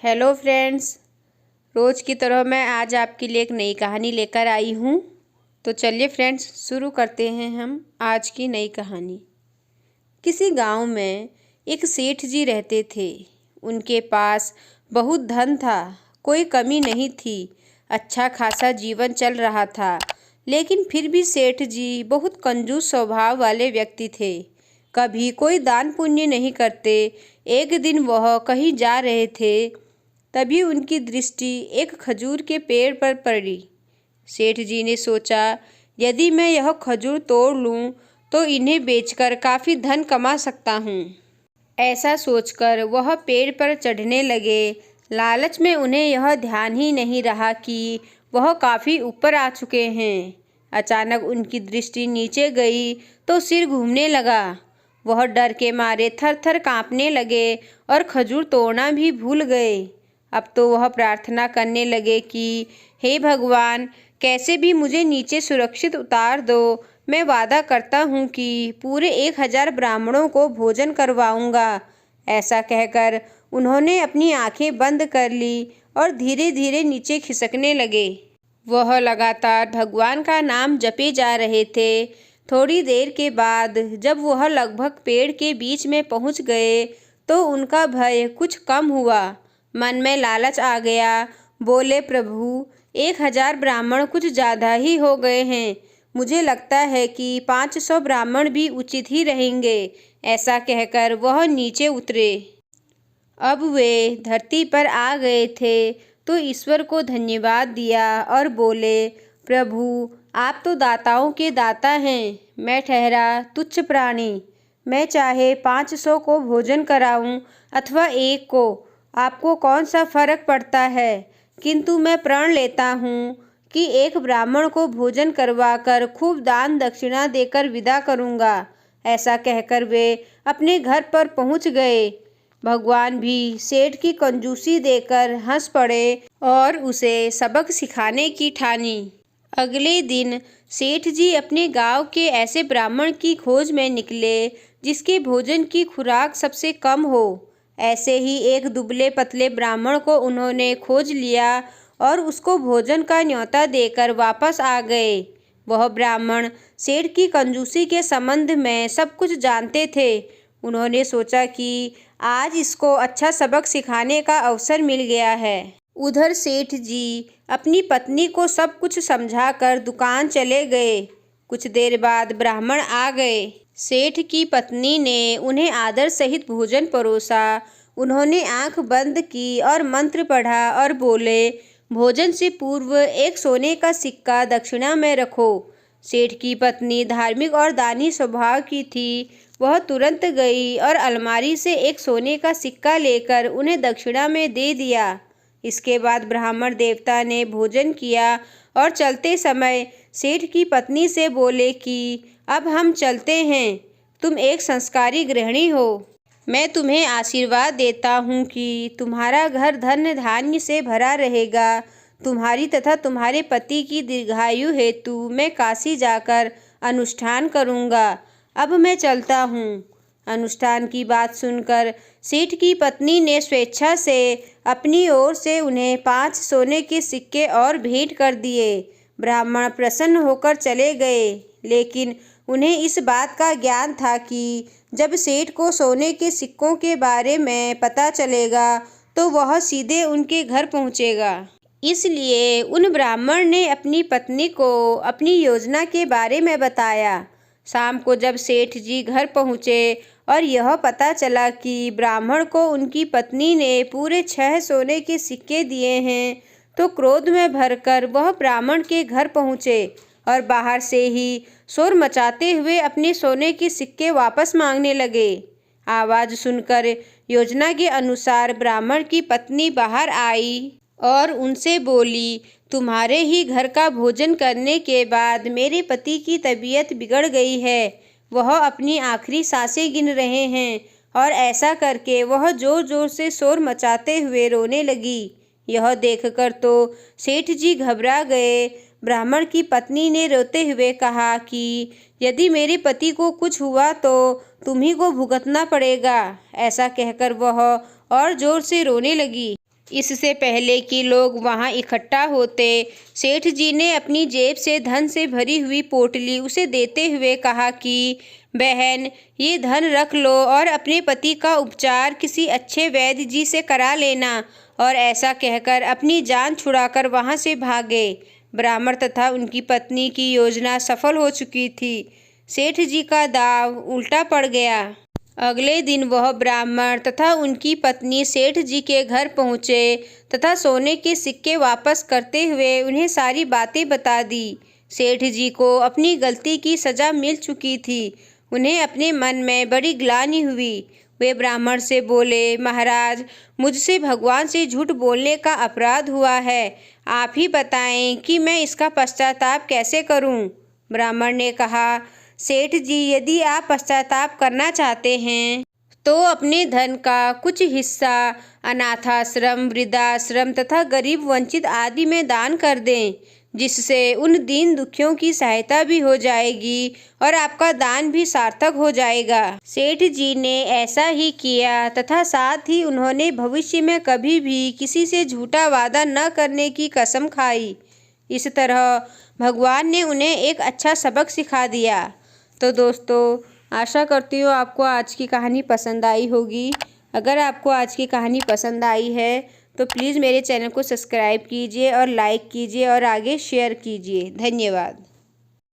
Hello friends, रोज़ की तरह मैं आज आपके लिए एक नई कहानी लेकर आई हूँ। तो चलिए फ्रेंड्स, शुरू करते हैं हम आज की नई कहानी। किसी गांव में एक सेठ जी रहते थे। उनके पास बहुत धन था, कोई कमी नहीं थी। अच्छा खासा जीवन चल रहा था, लेकिन फिर भी सेठ जी बहुत कंजूस स्वभाव वाले व्यक्ति थे। कभी कोई दान पुण्य नहीं करते। एक दिन वह कहीं जा रहे थे, तभी उनकी दृष्टि एक खजूर के पेड़ पर पड़ी। सेठ जी ने सोचा, यदि मैं यह खजूर तोड़ लूं तो इन्हें बेचकर काफ़ी धन कमा सकता हूं। ऐसा सोचकर वह पेड़ पर चढ़ने लगे। लालच में उन्हें यह ध्यान ही नहीं रहा कि वह काफ़ी ऊपर आ चुके हैं। अचानक उनकी दृष्टि नीचे गई तो सिर घूमने लगा। वह डर के मारे थर थर काँपने लगे और खजूर तोड़ना भी भूल गए। अब तो वह प्रार्थना करने लगे कि हे भगवान, कैसे भी मुझे नीचे सुरक्षित उतार दो। मैं वादा करता हूँ कि पूरे 1000 ब्राह्मणों को भोजन करवाऊँगा। ऐसा कहकर उन्होंने अपनी आंखें बंद कर ली और धीरे धीरे नीचे खिसकने लगे। वह लगातार भगवान का नाम जपे जा रहे थे। थोड़ी देर के बाद जब वह लगभग पेड़ के बीच में पहुँच गए तो उनका भय कुछ कम हुआ। मन में लालच आ गया। बोले, प्रभु, 1000 ब्राह्मण कुछ ज़्यादा ही हो गए हैं। मुझे लगता है कि 500 ब्राह्मण भी उचित ही रहेंगे। ऐसा कहकर वह नीचे उतरे। अब वे धरती पर आ गए थे तो ईश्वर को धन्यवाद दिया और बोले, प्रभु, आप तो दाताओं के दाता हैं। मैं ठहरा तुच्छ प्राणी। मैं चाहे 500 को भोजन कराऊं अथवा एक को, आपको कौन सा फर्क पड़ता है। किंतु मैं प्रण लेता हूँ कि एक ब्राह्मण को भोजन करवाकर खूब दान दक्षिणा देकर विदा करूँगा। ऐसा कहकर वे अपने घर पर पहुँच गए। भगवान भी सेठ की कंजूसी देकर हंस पड़े और उसे सबक सिखाने की ठानी। अगले दिन सेठ जी अपने गांव के ऐसे ब्राह्मण की खोज में निकले जिसके भोजन की खुराक सबसे कम हो। ऐसे ही एक दुबले पतले ब्राह्मण को उन्होंने खोज लिया और उसको भोजन का न्योता देकर वापस आ गए। वह ब्राह्मण सेठ की कंजूसी के संबंध में सब कुछ जानते थे। उन्होंने सोचा कि आज इसको अच्छा सबक सिखाने का अवसर मिल गया है। उधर सेठ जी अपनी पत्नी को सब कुछ समझाकर दुकान चले गए। कुछ देर बाद ब्राह्मण आ गए। सेठ की पत्नी ने उन्हें आदर सहित भोजन परोसा। उन्होंने आंख बंद की और मंत्र पढ़ा और बोले, भोजन से पूर्व एक सोने का सिक्का दक्षिणा में रखो। सेठ की पत्नी धार्मिक और दानी स्वभाव की थी। वह तुरंत गई और अलमारी से एक सोने का सिक्का लेकर उन्हें दक्षिणा में दे दिया। इसके बाद ब्राह्मण देवता ने भोजन किया और चलते समय सेठ की पत्नी से बोले कि अब हम चलते हैं। तुम एक संस्कारी गृहिणी हो। मैं तुम्हें आशीर्वाद देता हूँ कि तुम्हारा घर धन धान्य से भरा रहेगा। तुम्हारी तथा तुम्हारे पति की दीर्घायु हेतु मैं काशी जाकर अनुष्ठान करूँगा। अब मैं चलता हूँ। अनुष्ठान की बात सुनकर सेठ की पत्नी ने स्वेच्छा से अपनी ओर से उन्हें 5 सोने के सिक्के और भेंट कर दिए। ब्राह्मण प्रसन्न होकर चले गए, लेकिन उन्हें इस बात का ज्ञान था कि जब सेठ को सोने के सिक्कों के बारे में पता चलेगा तो वह सीधे उनके घर पहुंचेगा। इसलिए उन ब्राह्मण ने अपनी पत्नी को अपनी योजना के बारे में बताया। शाम को जब सेठ जी घर पहुँचे और यह पता चला कि ब्राह्मण को उनकी पत्नी ने पूरे 6 सोने के सिक्के दिए हैं तो क्रोध में भरकर वह ब्राह्मण के घर पहुँचे और बाहर से ही शोर मचाते हुए अपने सोने के सिक्के वापस मांगने लगे। आवाज़ सुनकर योजना के अनुसार ब्राह्मण की पत्नी बाहर आई और उनसे बोली, तुम्हारे ही घर का भोजन करने के बाद मेरे पति की तबीयत बिगड़ गई है। वह अपनी आखिरी सांसें गिन रहे हैं। और ऐसा करके वह जोर जोर से शोर मचाते हुए रोने लगी। यह देखकर तो सेठ जी घबरा गए। ब्राह्मण की पत्नी ने रोते हुए कहा कि यदि मेरे पति को कुछ हुआ तो तुम्ही को भुगतना पड़ेगा। ऐसा कहकर वह और जोर से रोने लगी। इससे पहले कि लोग वहां इकट्ठा होते, सेठ जी ने अपनी जेब से धन से भरी हुई पोटली उसे देते हुए कहा कि बहन, ये धन रख लो और अपने पति का उपचार किसी अच्छे वैद्य जी से करा लेना। और ऐसा कहकर अपनी जान छुड़ाकर वहां से भागे। ब्राह्मण तथा उनकी पत्नी की योजना सफल हो चुकी थी। सेठ जी का दांव उल्टा पड़ गया। अगले दिन वह ब्राह्मण तथा उनकी पत्नी सेठ जी के घर पहुँचे तथा सोने के सिक्के वापस करते हुए उन्हें सारी बातें बता दी। सेठ जी को अपनी गलती की सज़ा मिल चुकी थी। उन्हें अपने मन में बड़ी ग्लानि हुई। वे ब्राह्मण से बोले, महाराज, मुझसे भगवान से झूठ बोलने का अपराध हुआ है। आप ही बताएं कि मैं इसका पश्चाताप कैसे करूं। ब्राह्मण ने कहा, सेठ जी, यदि आप पश्चाताप करना चाहते हैं तो अपने धन का कुछ हिस्सा अनाथाश्रम, वृद्धाश्रम तथा गरीब वंचित आदि में दान कर दें, जिससे उन दीन दुखियों की सहायता भी हो जाएगी और आपका दान भी सार्थक हो जाएगा। सेठ जी ने ऐसा ही किया तथा साथ ही उन्होंने भविष्य में कभी भी किसी से झूठा वादा न करने की कसम खाई। इस तरह भगवान ने उन्हें एक अच्छा सबक सिखा दिया। तो दोस्तों, आशा करती हूँ आपको आज की कहानी पसंद आई होगी। अगर आपको आज की कहानी पसंद आई है तो प्लीज़ मेरे चैनल को सब्सक्राइब कीजिए और लाइक कीजिए और आगे शेयर कीजिए। धन्यवाद।